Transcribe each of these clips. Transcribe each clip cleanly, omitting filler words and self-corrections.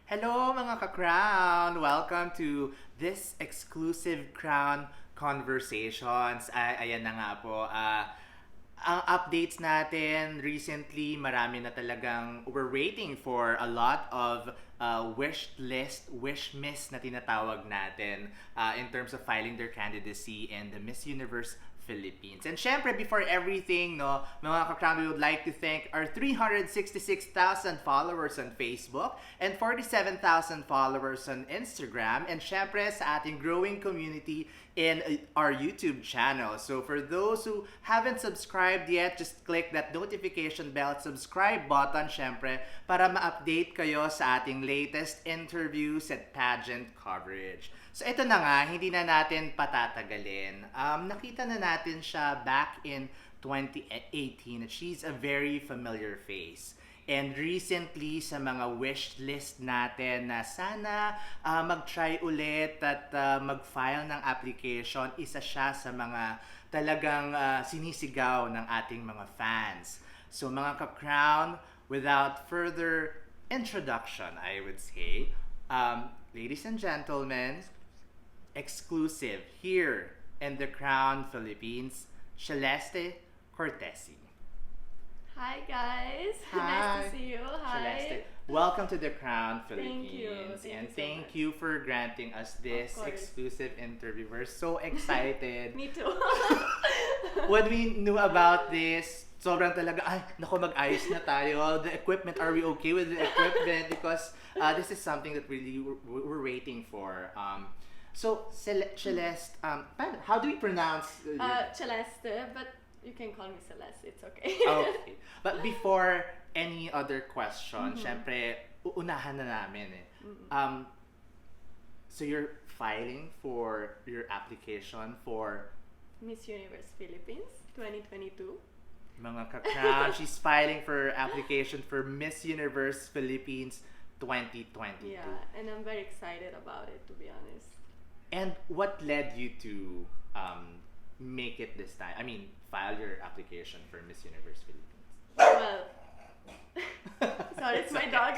Hello mga ka-Qrown! Welcome to this exclusive Qrown Conversations. Ayan na nga po. Ang updates natin recently, marami na talagang we're waiting for a lot of wish list, wish miss na tinatawag natin in terms of filing their candidacy in the Miss Universe Philippines. And syempre, before everything, no, mga ka-Qrown, we would like to thank our 366,000 followers on Facebook and 47,000 followers on Instagram. And syempre, sa ating growing community in our YouTube channel. So for those who haven't subscribed yet, just click that notification bell, subscribe button, syempre, para ma-update kayo sa ating latest interviews at pageant coverage. So ito na nga, hindi na natin patatagalin. Nakita na natin siya back in 2018 at she's a very familiar face. And recently, sa mga wish list natin na sana mag-try ulit at mag-file ng application, isa siya sa mga talagang sinisigaw ng ating mga fans. So mga ka-Qrown, without further introduction, I would say, ladies and gentlemen, exclusive here in the Qrown Philippines, Celeste Cortesi. Hi guys, Hi. nice to see you. Hi. Celeste, welcome to the Qrown Thank you. Philippines. Thank And you so thank much. you for granting us this Of course. exclusive interview. We're so excited. Me too. When we knew about this, sobrang talaga, ay, naku, mag-ayos na tayo. The equipment, are we okay with the equipment? Because this is something that really we're waiting for. So, Celeste, how do we pronounce? Celeste, but you can call me Celeste. It's okay. Okay. But before any other question, syempre, uunahan na namin eh. So you're filing for your application for Miss Universe Philippines 2022. mga ka-Qrown. She's filing for application for Miss Universe Philippines 2022. Yeah, and I'm very excited about it, to be honest. And what led you to make it this time? I mean, file your application for Miss Universe Philippines. Well, sorry, it's my dog.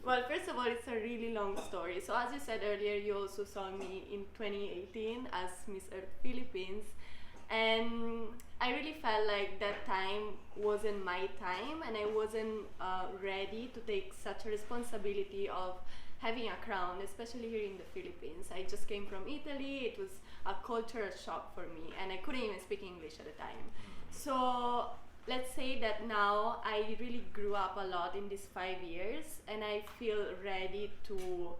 Well, first of all, it's a really long story. So as you said earlier, you also saw me in 2018 as Miss Earth Philippines. And I really felt like that time wasn't my time, and I wasn't ready to take such a responsibility of having a crown, especially here in the Philippines. I just came from Italy. It was a cultural shock for me, and I couldn't even speak English at the time. So let's say that now I really grew up a lot in these 5 years, and I feel ready to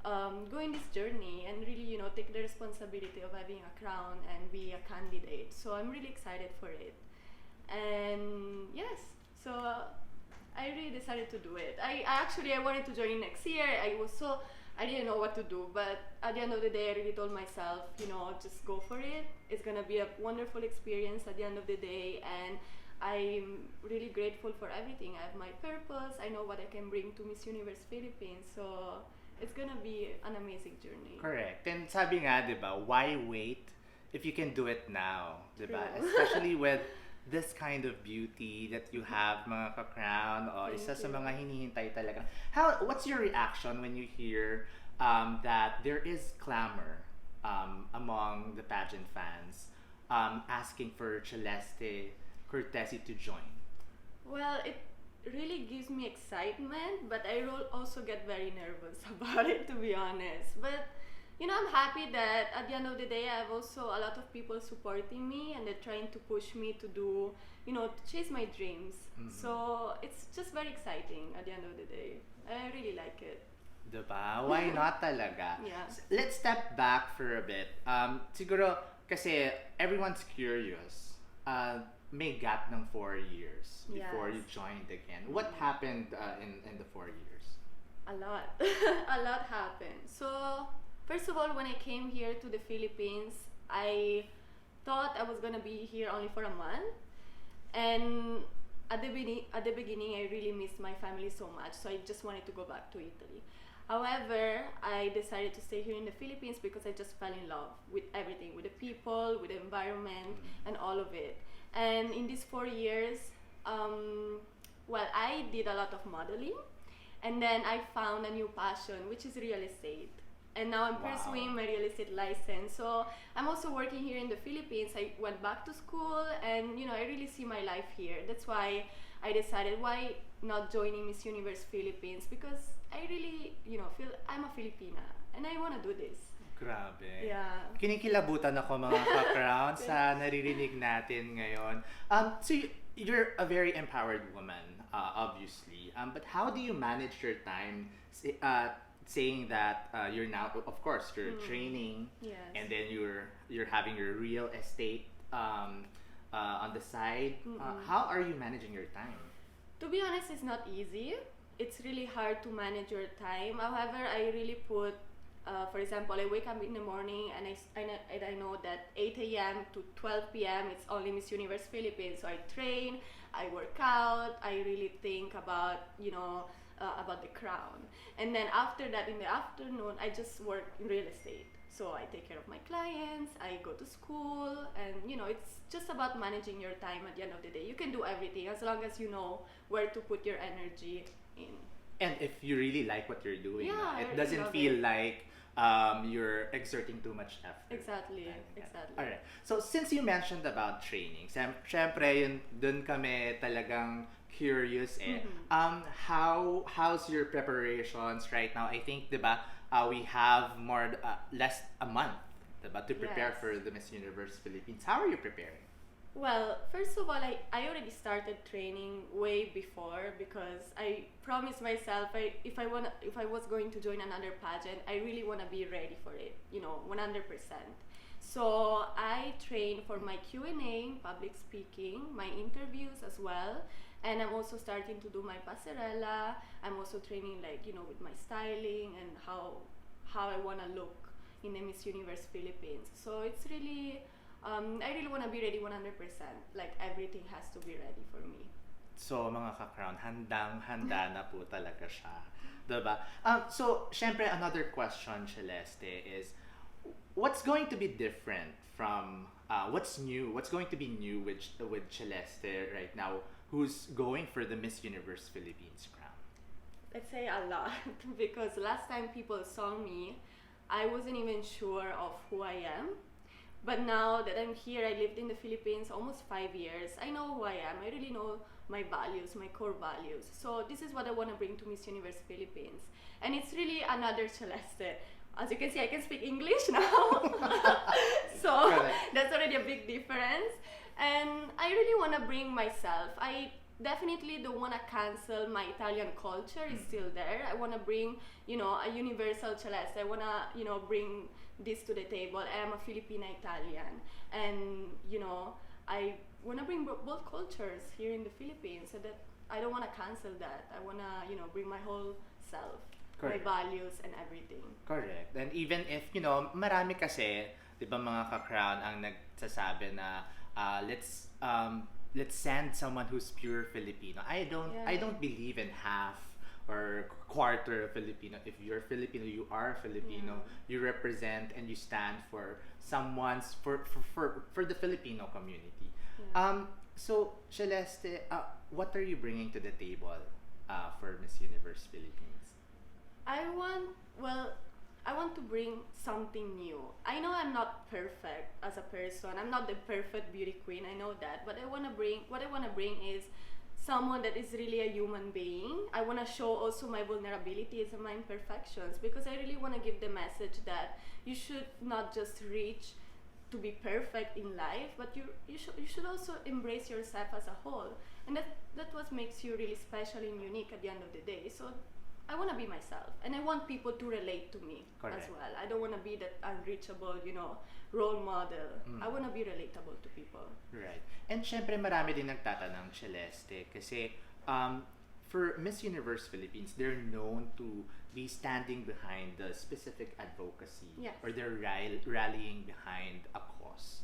go in this journey and really, take the responsibility of having a crown and be a candidate. So I'm really excited for it. And yes, so I really decided to do it. I wanted to join next year. I didn't know what to do, but at the end of the day, I really told myself, just go for it. It's gonna be a wonderful experience at the end of the day, and I'm really grateful for everything. I have my purpose. I know what I can bring to Miss Universe Philippines, so it's gonna be an amazing journey. Correct. And sabi nga, di ba, why wait if you can do it now? Di ba? True. Especially with this kind of beauty that you have, mga ka-Qrown. Isa Thank sa you. mga hinihintay talaga. What's your reaction when you hear that there is clamor among the pageant fans asking for Celeste Cortesi to join? Well, it really gives me excitement, but I will also get very nervous about it, to be honest. But I'm happy that at the end of the day, I have also a lot of people supporting me, and they're trying to push me to do, to chase my dreams. So it's just very exciting at the end of the day. I really like it. Diba? Why not talaga? Yeah. Let's step back for a bit. Siguro, kasi everyone's curious. May gap ng 4 years before Yes. you joined again. What happened in the 4 years? A lot. A lot happened. So, first of all, when I came here to the Philippines, I thought I was gonna be here only for a month. And at the beginning, I really missed my family so much, so I just wanted to go back to Italy. However, I decided to stay here in the Philippines because I just fell in love with everything, with the people, with the environment, and all of it. And in these 4 years, well, I did a lot of modeling, And then I found a new passion, which is real estate. And now I'm Wow. pursuing my real estate license. So I'm also working here in the Philippines. I went back to school, and I really see my life here. That's why I decided, why not joining Miss Universe Philippines, because I really feel I'm a Filipina and I want to do this. Grabe. Yeah. Kinikilabutan ako mga ka-Qrown sa naririnig natin ngayon. So you're a very empowered woman, obviously. But how do you manage your time, saying that you're now, of course, you're training, Yes. and then you're having your real estate on the side. How are you managing your time? To be honest, it's not easy. It's really hard to manage your time. However, I really put, for example, I wake up in the morning and I know that 8 a.m. to 12 p.m. it's only Miss Universe Philippines. So I train, I work out, I really think about, about the Qrown. And then after that, in the afternoon, I just work in real estate. So I take care of my clients, I go to school, and it's just about managing your time at the end of the day. You can do everything as long as you know where to put your energy in. And if you really like what you're doing, Yeah, I it really doesn't love feel it. like you're exerting too much effort. Exactly, Right. exactly. Alright. So since you mentioned about training, syempre yun dun kami talagang curious how's your preparations right now? I think 'di ba we have less a month 'di ba to prepare Yes. for the Miss Universe Philippines. How are you preparing? Well, first of all, I already started training way before, because I promised myself if I was going to join another pageant, I really want to be ready for it, 100%. So I trained for my Q&A, public speaking, my interviews as well, and I'm also starting to do my passerella. I'm also training with my styling and how I want to look in the Miss Universe Philippines. So it's really I really want to be ready 100%. Like, everything has to be ready for me. So, mga ka-Qrown, handang-handa na po talaga siya. Diba? So, syempre, another question, Celeste, is what's going to be different from, what's going to be new with Celeste right now, who's going for the Miss Universe Philippines crown? Let's say a lot, because last time people saw me, I wasn't even sure of who I am. But now that I'm here, I lived in the Philippines almost 5 years. I know who I am. I really know my values, my core values. So this is what I want to bring to Miss Universe Philippines. And it's really another Celeste. As you can see, I can speak English now. So Correct. that's already a big difference. And I really want to bring myself. I definitely don't want to cancel my Italian culture. It's still there. I want to bring, a universal Celeste. I want to, bring this to the table. I am a Filipina Italian, and I want to bring both cultures here in the Philippines, so that I don't want to cancel that. I want to bring my whole self, Correct. my values and everything. Correct. And even if, marami kasi, di ba mga ka-Qrown ang nagsasabi na let's send someone who's pure Filipino. I don't believe in half or quarter Filipino. If you're Filipino, you are Filipino. You represent and you stand for for the Filipino community. Yeah. So Celeste, what are you bringing to the table for Miss Universe Philippines? I want to bring something new. I know I'm not perfect as a person. I'm not the perfect beauty queen. I know that. But what I want to bring is someone that is really a human being. I want to show also my vulnerabilities and my imperfections, because I really want to give the message that you should not just reach to be perfect in life, but you should also embrace yourself as a whole. And that what makes you really special and unique at the end of the day. So I want to be myself, and I want people to relate to me Correct. as well. I don't want to be that unreachable, role model. I want to be relatable to people. Right. And syempre marami din nagtatanong, Celeste, kasi for Miss Universe Philippines, they're known to be standing behind the specific advocacy, Yes. or they're rallying behind a cause.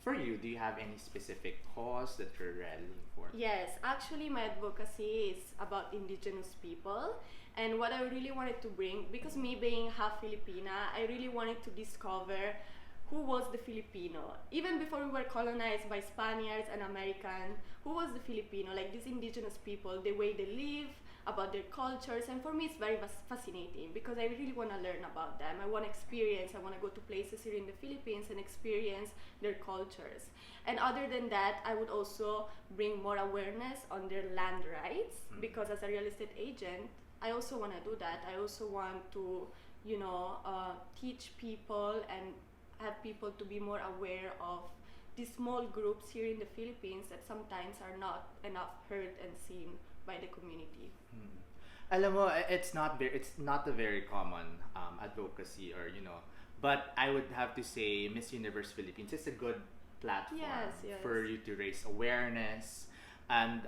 For you, do you have any specific cause that you're rallying for? Yes, actually, my advocacy is about indigenous people. And what I really wanted to bring, because me being half Filipina, I really wanted to discover who was the Filipino. Even before we were colonized by Spaniards and Americans, who was the Filipino? Like, these indigenous people, the way they live, about their cultures, and for me it's very fascinating because I really want to learn about them. I want to experience, I want to go to places here in the Philippines and experience their cultures. And other than that, I would also bring more awareness on their land rights, because as a real estate agent, I also want to do that. I also want to, teach people and have people to be more aware of these small groups here in the Philippines that sometimes are not enough heard and seen by the community. Alam mo, it's not a very common advocacy, or but I would have to say Miss Universe Philippines is a good platform for you to raise awareness. And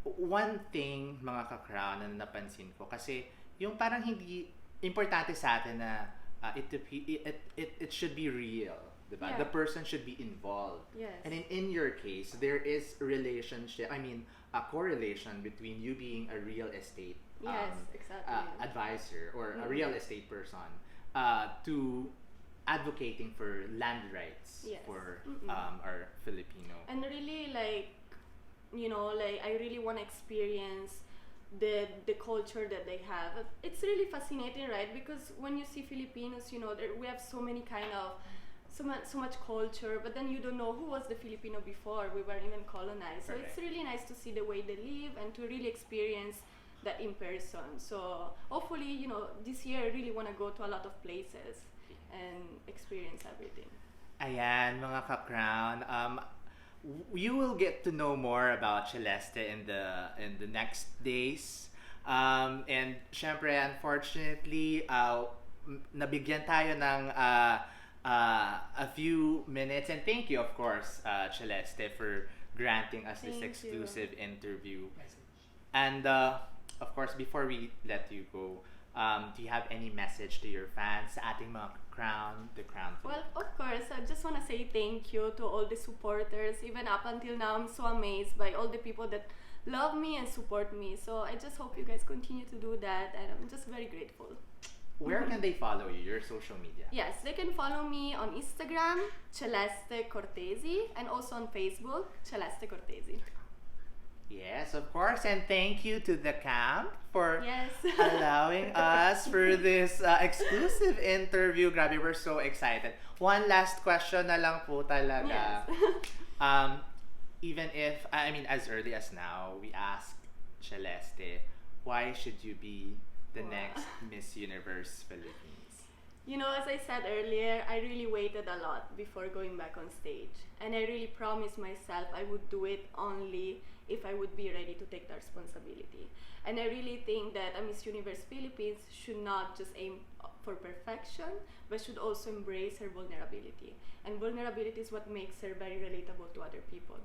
one thing, mga ka-Qrown, na napansin ko kasi yung parang hindi importante sa atin na it should be real, diba? Yeah. The person should be involved. Yes. And in your case, there is a correlation between you being a real estate exactly. advisor or a real estate person to advocating for land rights for our Filipino. And really, I really want to experience the culture that they have. It's really fascinating, right? Because when you see Filipinos, we have so many so much culture, but then you don't know who was the Filipino before we were even colonized. So it's really nice to see the way they live and to really experience that in person. So hopefully, this year I really want to go to a lot of places and experience everything. Ayan, mga ka-Qrown. You will get to know more about Celeste in the next days. And syempre, unfortunately, nabigyan tayo ng a few minutes. And thank you, of course, Celeste, for granting us this exclusive interview. And of course, before we let you go, do you have any message to your fans sa ating mga Qrown, the Qrown? Well, of course, I just want to say thank you to all the supporters. Even up until now, I'm so amazed by all the people that love me and support me. So I just hope you guys continue to do that, and I'm just very grateful. Where can they follow you, your social media? Yes, they can follow me on Instagram, Celeste Cortesi, and also on Facebook, Celeste Cortesi. Yes, of course. And thank you to the camp for Yes. allowing us for this exclusive interview. Grabe, we're so excited. One last question na lang po talaga. Yes. Even if, as early as now, we asked Celeste, why should you be the next Miss Universe Philippines? As I said earlier, I really waited a lot before going back on stage. And I really promised myself I would do it only if I would be ready to take the responsibility. And I really think that a Miss Universe Philippines should not just aim for perfection, but should also embrace her vulnerability. And vulnerability is what makes her very relatable to other people.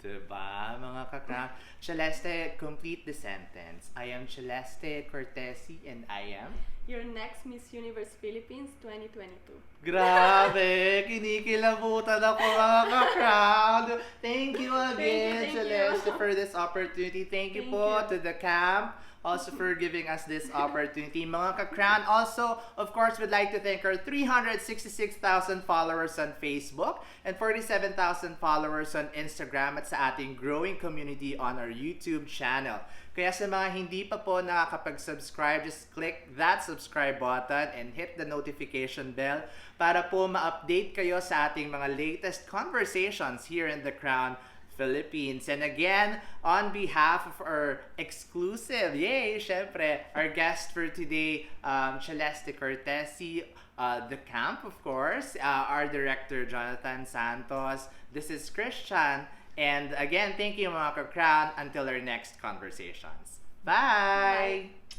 Diba, mga ka-Qrown? Celeste, complete the sentence. I am Celeste Cortesi and I am your next Miss Universe Philippines 2022. Grabe! Kinikilabutan ako, mga ka-Qrown! Thank you again, Thank you. Celeste, for this opportunity. Thank you po to the camp also for giving us this opportunity. Mga ka-Qrown, also, of course, we'd like to thank our 366,000 followers on Facebook and 47,000 followers on Instagram at sa ating growing community on our YouTube channel. Kaya sa mga hindi pa po nakakapag-subscribe, just click that subscribe button and hit the notification bell para po ma-update kayo sa ating mga latest conversations here in the Qrown Philippines. And again, on behalf of our exclusive, syempre, our guest for today, Celeste Cortesi, the camp, of course, our director, Jonathan Santos. This is Christian. And again, thank you, mga ka-Qrown. Until our next conversations. Bye! Bye.